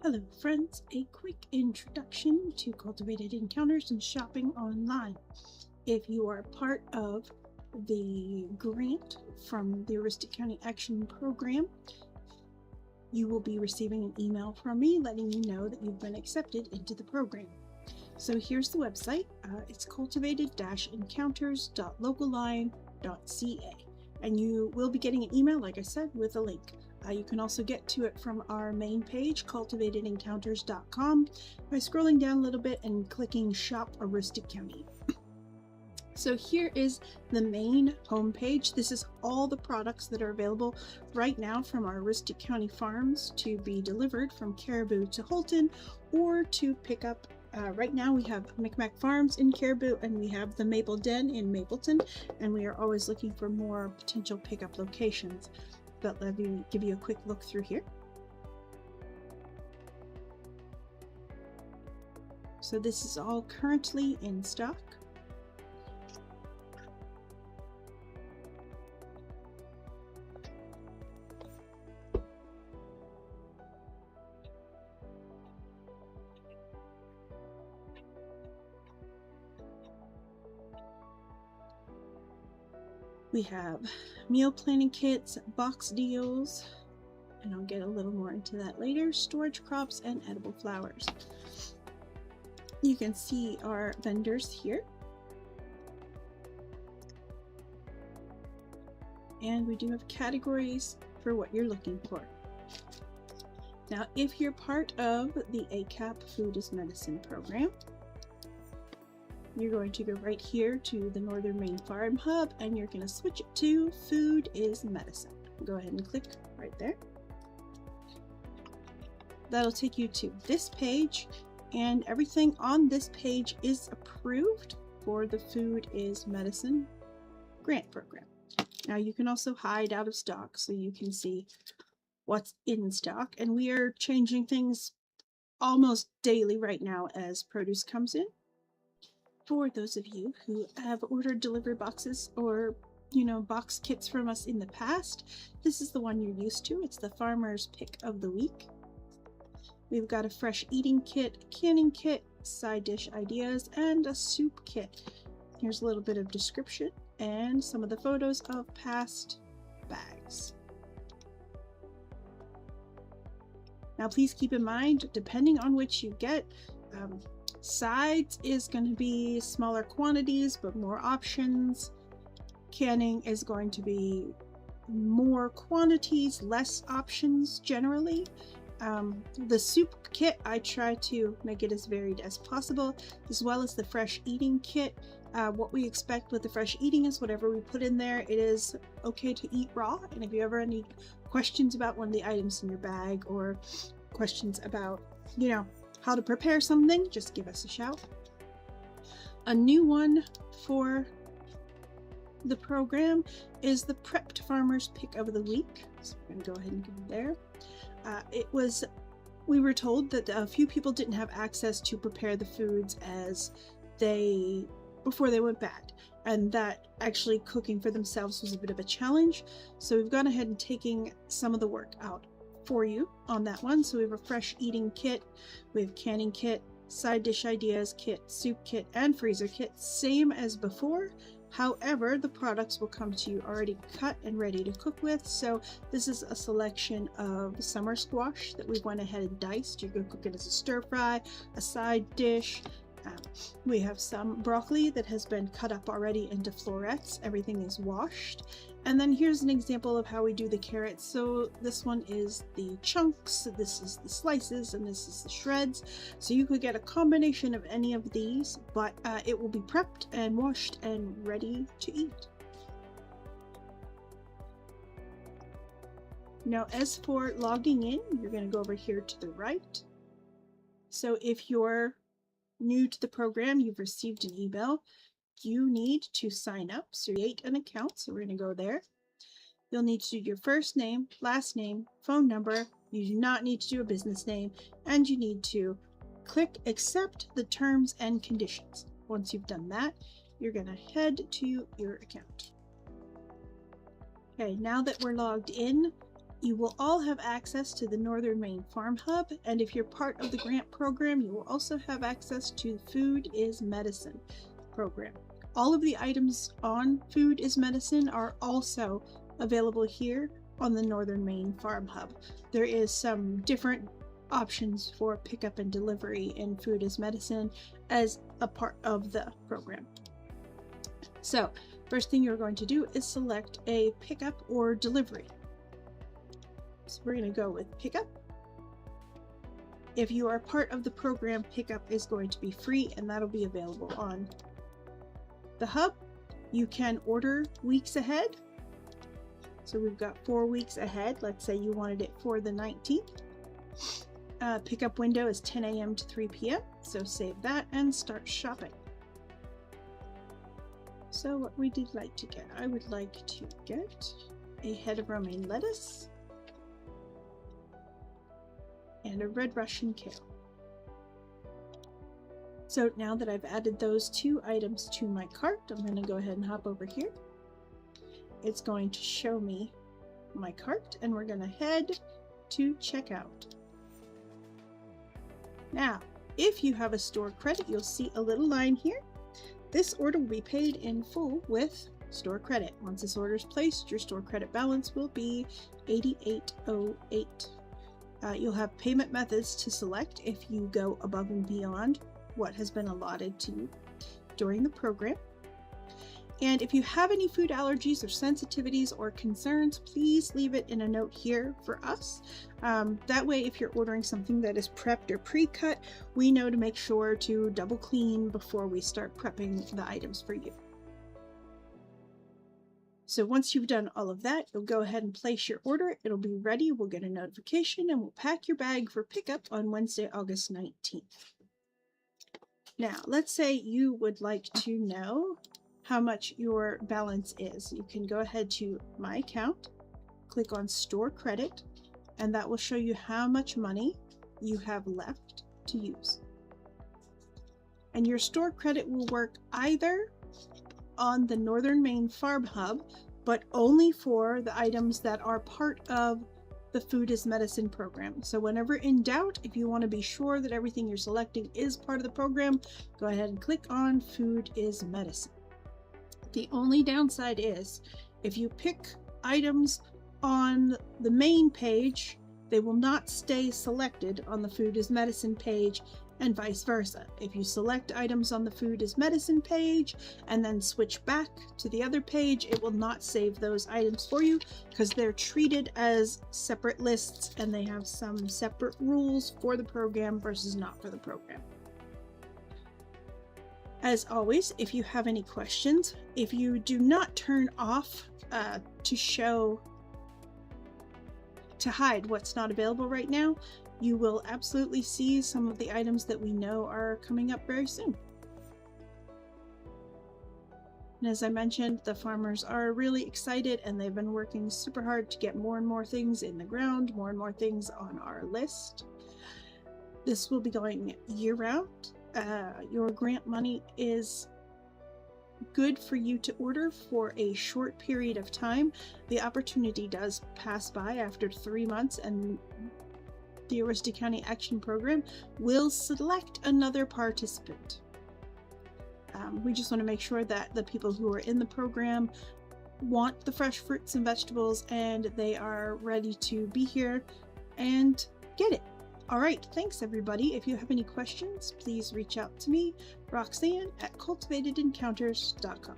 Hello friends, a quick introduction to Cultivated Encounters and shopping online. If you are part of the grant from the Aroostook County Action Program, you will be receiving an email from me letting you know that you've been accepted into the program. So here's the website. It's cultivated-encounters.localline.ca, and you will be getting an email, like I said, with a link. You can also get to it from our main page, cultivatedencounters.com, by scrolling down a little bit and clicking Shop Aroostook County. So here is the main homepage. This is all the products that are available right now from our Aroostook County farms to be delivered from Caribou to Houlton or to pick up. Right now we have Micmac Farms in Caribou and we have the Maple Den in Mapleton, and we are always looking for more potential pickup locations. But let me give you a quick look through here. So this is all currently in stock. We have meal planning kits, box deals, and I'll get a little more into that later, storage crops, and edible flowers. You can see our vendors here. And we do have categories for what you're looking for. Now, if you're part of the ACAP Food is Medicine program, you're going to go right here to the Northern Maine Farm Hub and you're going to switch it to Food is Medicine. Go ahead and click right there. That'll take you to this page, and everything on this page is approved for the Food is Medicine grant program. Now you can also hide out of stock so you can see what's in stock, and we are changing things almost daily right now as produce comes in. For those of you who have ordered delivery boxes or, box kits from us in the past, this is the one you're used to. It's the Farmer's Pick of the Week. We've got a fresh eating kit, a canning kit, side dish ideas, and a soup kit. Here's a little bit of description and some of the photos of past bags. Now please keep in mind, depending on which you get, sides is going to be smaller quantities but more options. Canning is going to be more quantities, less options generally. The soup kit, I try to make it as varied as possible, as well as the fresh eating kit. What we expect with the fresh eating is whatever we put in there, it is okay to eat raw. And if you ever need questions about one of the items in your bag or questions about, how to prepare something, just give us a shout. A new one for the program is the Prepped Farmer's Pick of the Week. So we're going to go ahead and go there. We were told that a few people didn't have access to prepare the foods before they went bad, and that actually cooking for themselves was a bit of a challenge. So we've gone ahead and taken some of the work out for you on that one. So we have a fresh eating kit, we have canning kit, side dish ideas kit, soup kit, and freezer kit, same as before. However, the products will come to you already cut and ready to cook with. So this is a selection of summer squash that we went ahead and diced. You can cook it as a stir fry, a side dish. We have some broccoli that has been cut up already into florets. Everything is washed. And then here's an example of how we do the carrots. So this one is the chunks, this is the slices, and this is the shreds. So you could get a combination of any of these, but it will be prepped and washed and ready to eat. Now, as for logging in, you're going to go over here to the right. So if you're new to the program, you've received an email, you need to sign up. So create an account. So we're going to go there. You'll need to do your first name, last name, phone number. You do not need to do a business name, and you need to click accept the terms and conditions. Once you've done that, you're going to head to your account. Okay, now that we're logged in, You will all have access to the Northern Maine Farm Hub, and if you're part of the grant program, you will also have access to Food is Medicine program. All of the items on Food is Medicine are also available here on the Northern Maine Farm Hub. There is some different options for pickup and delivery in Food is Medicine as a part of the program. So, first thing you're going to do is select a pickup or delivery. So we're going to go with pickup. If you are part of the program, pickup is going to be free, and that'll be available on the hub. You can order weeks ahead. So we've got 4 weeks ahead. Let's say you wanted it for the 19th. Pickup window is 10 a.m. to 3 p.m. So save that and start shopping. So what would you like to get? I would like to get a head of romaine lettuce and a red Russian kale. So now that I've added those 2 items to my cart, I'm going to go ahead and hop over here. It's going to show me my cart, and we're going to head to checkout. Now, if you have a store credit, you'll see a little line here. This order will be paid in full with store credit. Once this order is placed, your store credit balance will be $88.08. You'll have payment methods to select if you go above and beyond what has been allotted to you during the program. And if you have any food allergies or sensitivities or concerns, please leave it in a note here for us. That way, if you're ordering something that is prepped or pre-cut, we know to make sure to double clean before we start prepping the items for you. So once you've done all of that, you'll go ahead and place your order. It'll be ready. We'll get a notification and we'll pack your bag for pickup on Wednesday, August 19th. Now, let's say you would like to know how much your balance is. You can go ahead to My Account, click on Store Credit, and that will show you how much money you have left to use. And your store credit will work either on the Northern Maine Farm Hub, but only for the items that are part of the Food is Medicine program. So whenever in doubt, if you want to be sure that everything you're selecting is part of the program, go ahead and click on Food is Medicine. The only downside is if you pick items on the main page, they will not stay selected on the Food is Medicine page, and vice versa. If you select items on the Food is Medicine page and then switch back to the other page, it will not save those items for you because they're treated as separate lists and they have some separate rules for the program versus not for the program. As always, if you have any questions, if you do not turn off to hide what's not available right now, you will absolutely see some of the items that we know are coming up very soon. And as I mentioned, the farmers are really excited and they've been working super hard to get more and more things in the ground, more and more things on our list. This will be going year round. Your grant money is good for you to order for a short period of time. The opportunity does pass by after 3 months, and the Aroostook County Action Program will select another participant. We just want to make sure that the people who are in the program want the fresh fruits and vegetables and they are ready to be here and get it. All right, thanks everybody. If you have any questions, please reach out to me, Roxanne, at cultivatedencounters.com.